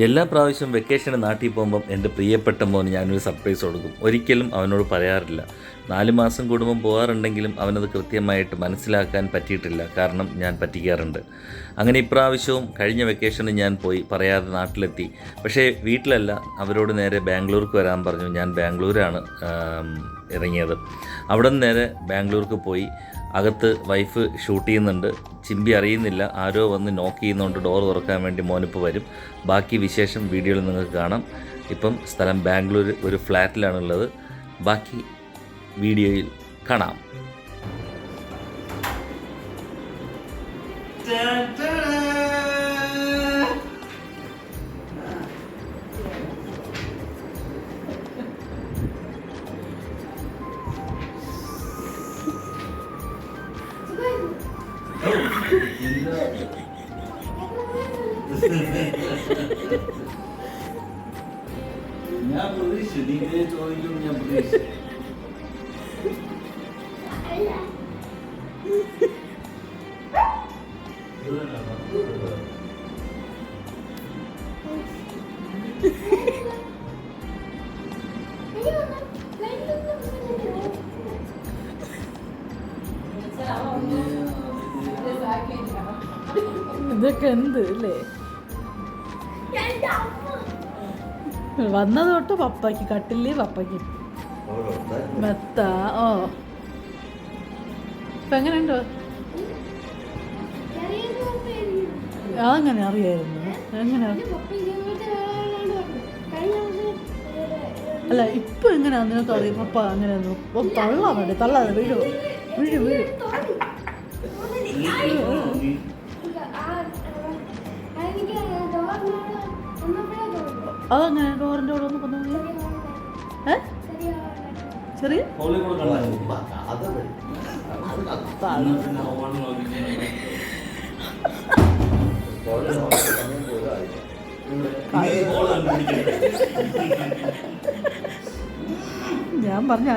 എല്ലാ പ്രാവശ്യം വെക്കേഷന് നാട്ടിൽ പോകുമ്പം എൻ്റെ പ്രിയപ്പെട്ട മോന് ഞാനൊരു സർപ്രൈസ് കൊടുക്കും. ഒരിക്കലും അവനോട് പറയാറില്ല. 4 മാസം കൂടുമ്പം പോകാറുണ്ടെങ്കിലും അവനത് കൃത്യമായിട്ട് മനസ്സിലാക്കാൻ പറ്റിയിട്ടില്ല. കാരണം ഞാൻ പറ്റിക്കാറുണ്ട്. അങ്ങനെ ഇപ്രാവശ്യവും കഴിഞ്ഞ വെക്കേഷന് ഞാൻ പോയി പറയാതെ നാട്ടിലെത്തി. പക്ഷേ വീട്ടിലല്ല, അവരോട് നേരെ ബാംഗ്ലൂർക്ക് വരാൻ പറഞ്ഞു. ഞാൻ ബാംഗ്ലൂരാണ് ഇറങ്ങിയത്. അവിടെ നിന്ന് നേരെ ബാംഗ്ലൂർക്ക് പോയി. അകത്ത് വൈഫ് ഷൂട്ട് ചെയ്യുന്നുണ്ട്. ചിമ്പി അറിയുന്നില്ല, ആരോ വന്ന് നോക്ക് ചെയ്യുന്നതുകൊണ്ട് ഡോർ തുറക്കാൻ വേണ്ടി മോനിപ്പോൾ വരും. ബാക്കി വിശേഷം വീഡിയോയിൽ നിങ്ങൾക്ക് കാണാം. ഇപ്പം സ്ഥലം ബാംഗ്ലൂർ ഒരു ഫ്ലാറ്റിലാണുള്ളത്. ബാക്കി വീഡിയോയിൽ കാണാം. ഞാൻ പ്രതീക്ഷിച്ചു നീ ചോദിക്കും. ഞാൻ പ്രതീക്ഷിച്ചു. ഇതൊക്കെ എന്ത് അല്ലേ? വന്നത് തൊട്ട് പപ്പയ്ക്ക് കട്ടില്, പപ്പയ്ക്ക് മെത്ത. ഓ ഇപ്പൊ എങ്ങനെയുണ്ടോ? അതങ്ങനെ അറിയായിരുന്നു. എങ്ങനെയാ അല്ല ഇപ്പൊ എങ്ങനെയാ നിനക്ക് അറിയാം? പപ്പ അങ്ങനെയൊന്നും തള്ളാൻ വേണ്ടി തള്ളാതെ വീഴു വീഴു വീഴു. അതങ്ങനെ ഡോറിൻ്റെ അവിടെ ഒന്ന് കൊണ്ടു ചെറിയ ഞാൻ പറഞ്ഞ